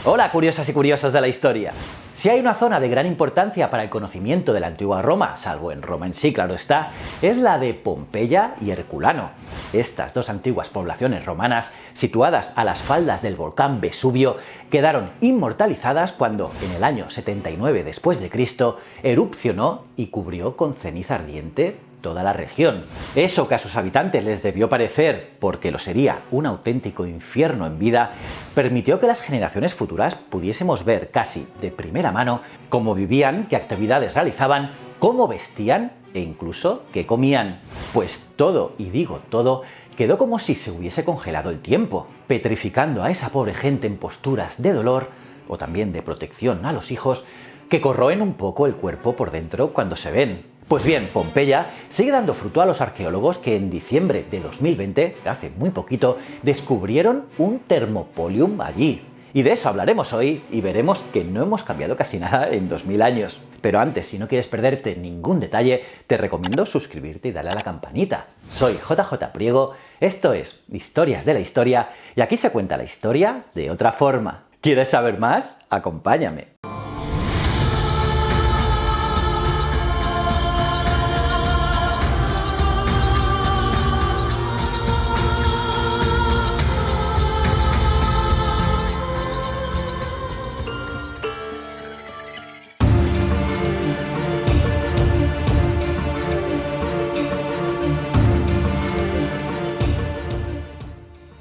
Hola curiosas y curiosos de la historia. Si hay una zona de gran importancia para el conocimiento de la antigua Roma, salvo en Roma en sí, claro está, es la de Pompeya y Herculano. Estas dos antiguas poblaciones romanas, situadas a las faldas del volcán Vesubio, quedaron inmortalizadas cuando, en el año 79 después de Cristo, erupcionó y cubrió con ceniza ardiente toda la región. Eso que a sus habitantes les debió parecer, porque lo sería, un auténtico infierno en vida, permitió que las generaciones futuras pudiésemos ver casi de primera mano cómo vivían, qué actividades realizaban, cómo vestían e incluso qué comían. Pues todo, y digo todo, quedó como si se hubiese congelado el tiempo, petrificando a esa pobre gente en posturas de dolor o también de protección a los hijos que corroen un poco el cuerpo por dentro cuando se ven. Pues bien, Pompeya sigue dando fruto a los arqueólogos que en diciembre de 2020, hace muy poquito, descubrieron un Thermopolium allí. Y de eso hablaremos hoy y veremos que no hemos cambiado casi nada en 2000 años. Pero antes, si no quieres perderte ningún detalle, te recomiendo suscribirte y darle a la campanita. Soy JJ Priego, esto es Historias de la Historia y aquí se cuenta la historia de otra forma. ¿Quieres saber más? Acompáñame.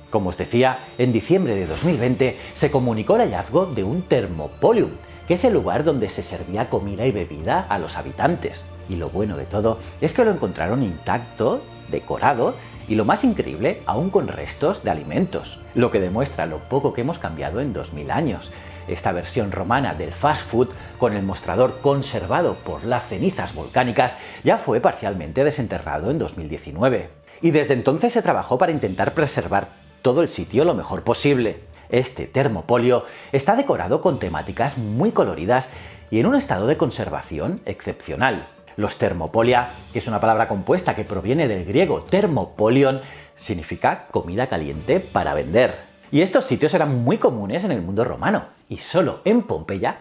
Como os decía, en diciembre de 2020 se comunicó el hallazgo de un Thermopolium, que es el lugar donde se servía comida y bebida a los habitantes. Y lo bueno de todo es que lo encontraron intacto, decorado y lo más increíble, aún con restos de alimentos, lo que demuestra lo poco que hemos cambiado en 2000 años. Esta versión romana del fast food, con el mostrador conservado por las cenizas volcánicas, ya fue parcialmente desenterrado en 2019. Y desde entonces se trabajó para intentar preservar todo el sitio lo mejor posible. Este Thermopolio está decorado con temáticas muy coloridas y en un estado de conservación excepcional. Los Thermopolia, que es una palabra compuesta que proviene del griego thermopolion, significa comida caliente para vender. Y estos sitios eran muy comunes en el mundo romano. Y solo en Pompeya,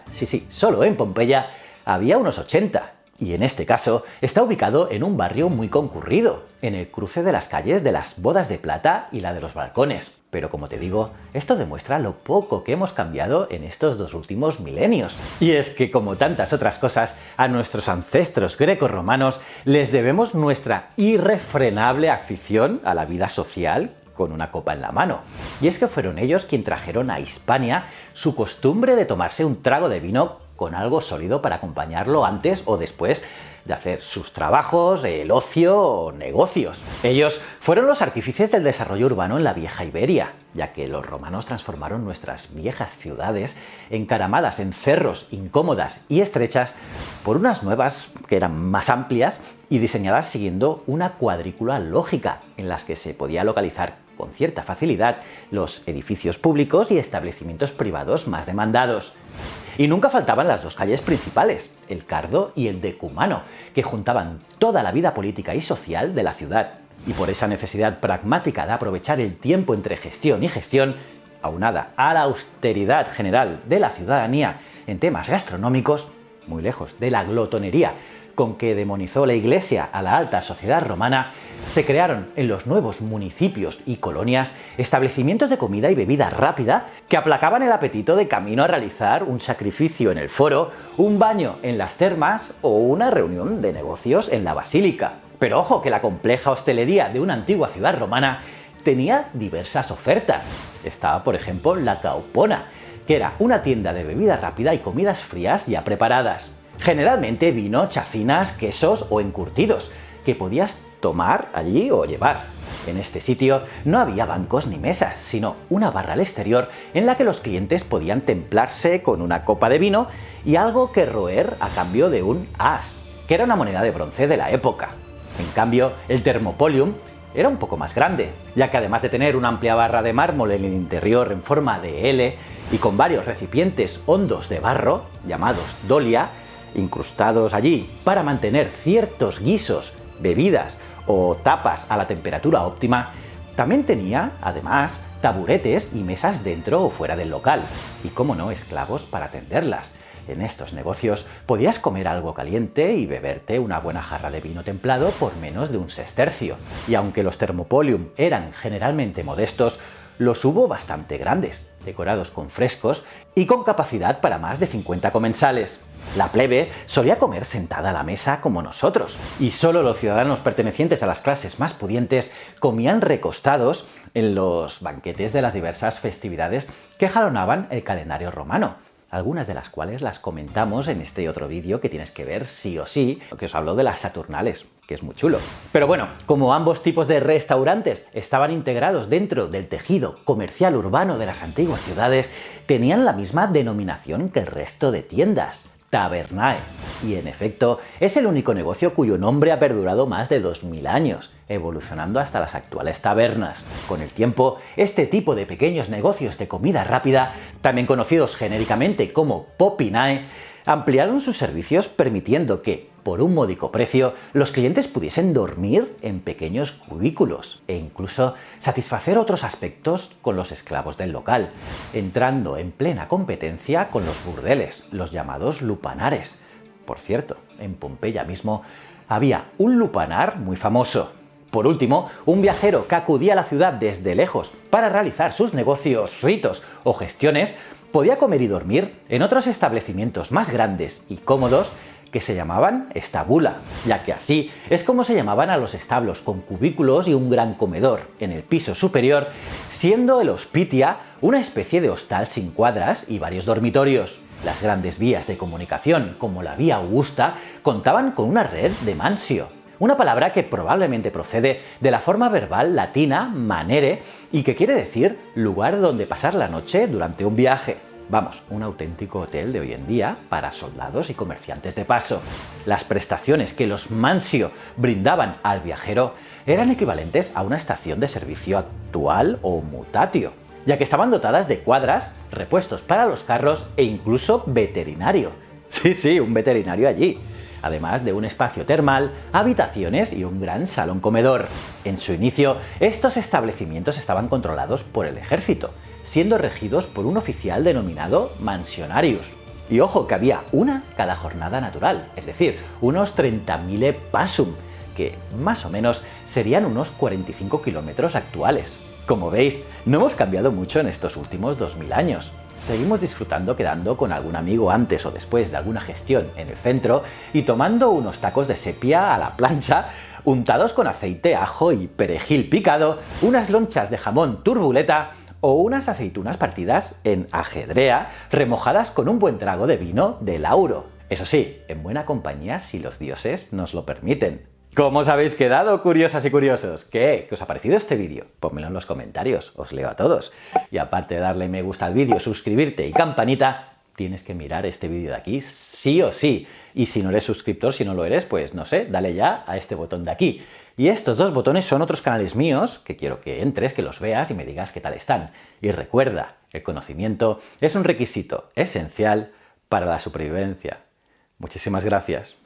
solo en Pompeya, había unos 80. Y en este caso está ubicado en un barrio muy concurrido, en el cruce de las calles de las Bodas de Plata y la de los Balcones. Pero como te digo, esto demuestra lo poco que hemos cambiado en estos dos últimos milenios. Y es que, como tantas otras cosas, a nuestros ancestros grecorromanos les debemos nuestra irrefrenable afición a la vida social con una copa en la mano. Y es que fueron ellos quienes trajeron a Hispania su costumbre de tomarse un trago de vino con algo sólido para acompañarlo antes o después de hacer sus trabajos, el ocio o negocios. Ellos fueron los artífices del desarrollo urbano en la vieja Iberia, ya que los romanos transformaron nuestras viejas ciudades encaramadas en cerros incómodas y estrechas por unas nuevas que eran más amplias y diseñadas siguiendo una cuadrícula lógica en las que se podía localizar con cierta facilidad los edificios públicos y establecimientos privados más demandados. Y nunca faltaban las dos calles principales, el Cardo y el Decumano, que juntaban toda la vida política y social de la ciudad. Y por esa necesidad pragmática de aprovechar el tiempo entre gestión y gestión, aunada a la austeridad general de la ciudadanía en temas gastronómicos, muy lejos de la glotonería con que demonizó la Iglesia a la alta sociedad romana, se crearon en los nuevos municipios y colonias establecimientos de comida y bebida rápida que aplacaban el apetito de camino a realizar un sacrificio en el foro, un baño en las termas o una reunión de negocios en la basílica. Pero ojo que la compleja hostelería de una antigua ciudad romana tenía diversas ofertas. Estaba, por ejemplo, la Caupona, que era una tienda de bebida rápida y comidas frías ya preparadas. Generalmente vino, chacinas, quesos o encurtidos, que podías tomar allí o llevar. En este sitio no había bancos ni mesas, sino una barra al exterior en la que los clientes podían templarse con una copa de vino y algo que roer a cambio de un as, que era una moneda de bronce de la época. En cambio, el Thermopolium era un poco más grande, ya que además de tener una amplia barra de mármol en el interior en forma de L y con varios recipientes hondos de barro, llamados dolia, incrustados allí para mantener ciertos guisos, bebidas o tapas a la temperatura óptima, También tenía, además, taburetes y mesas dentro o fuera del local, y cómo no, esclavos para atenderlas. En estos negocios podías comer algo caliente y beberte una buena jarra de vino templado por menos de un sestercio. Y aunque los Thermopolium eran generalmente modestos, los hubo bastante grandes, decorados con frescos y con capacidad para más de 50 comensales. La plebe solía comer sentada a la mesa como nosotros, y solo los ciudadanos pertenecientes a las clases más pudientes comían recostados en los banquetes de las diversas festividades que jalonaban el calendario romano, algunas de las cuales las comentamos en este otro vídeo que tienes que ver sí o sí, que os hablo de las Saturnales, que es muy chulo. Pero bueno, como ambos tipos de restaurantes estaban integrados dentro del tejido comercial urbano de las antiguas ciudades, tenían la misma denominación que el resto de tiendas: Tabernae. Y en efecto, es el único negocio cuyo nombre ha perdurado más de 2000 años, evolucionando hasta las actuales tabernas. Con el tiempo, este tipo de pequeños negocios de comida rápida, también conocidos genéricamente como Popinae, ampliaron sus servicios permitiendo que, por un módico precio, los clientes pudiesen dormir en pequeños cubículos e incluso satisfacer otros aspectos con los esclavos del local, entrando en plena competencia con los burdeles, los llamados lupanares. Por cierto, en Pompeya mismo había un lupanar muy famoso. Por último, un viajero que acudía a la ciudad desde lejos para realizar sus negocios, ritos o gestiones podía comer y dormir en otros establecimientos más grandes y cómodos que se llamaban estabula, ya que así es como se llamaban a los establos con cubículos y un gran comedor en el piso superior, siendo el hospitia una especie de hostal sin cuadras y varios dormitorios. Las grandes vías de comunicación, como la Vía Augusta, contaban con una red de mansio, una palabra que probablemente procede de la forma verbal latina manere y que quiere decir lugar donde pasar la noche durante un viaje. Vamos, un auténtico hotel de hoy en día para soldados y comerciantes de paso. Las prestaciones que los mansio brindaban al viajero eran equivalentes a una estación de servicio actual o mutatio, ya que estaban dotadas de cuadras, repuestos para los carros e incluso veterinario. Sí, un veterinario allí. Además de un espacio termal, habitaciones y un gran salón comedor. En su inicio, estos establecimientos estaban controlados por el ejército, siendo regidos por un oficial denominado mansionarius. Y ojo, que había una cada jornada natural, es decir, unos 30.000 passum, que más o menos serían unos 45 kilómetros actuales. Como veis, no hemos cambiado mucho en estos últimos 2000 años. Seguimos disfrutando quedando con algún amigo antes o después de alguna gestión en el centro y tomando unos tacos de sepia a la plancha, untados con aceite, ajo y perejil picado, unas lonchas de jamón turbuleta o unas aceitunas partidas en ajedrea, remojadas con un buen trago de vino de Lauro. Eso sí, en buena compañía si los dioses nos lo permiten. ¿Cómo os habéis quedado, curiosas y curiosos? ¿Qué os ha parecido este vídeo? Pónmelo en los comentarios, os leo a todos. Y aparte de darle me gusta al vídeo, suscribirte y campanita, tienes que mirar este vídeo de aquí sí o sí. Y si no eres suscriptor, si no lo eres, pues no sé, dale ya a este botón de aquí. Y estos dos botones son otros canales míos que quiero que entres, que los veas y me digas qué tal están. Y recuerda, el conocimiento es un requisito esencial para la supervivencia. Muchísimas gracias.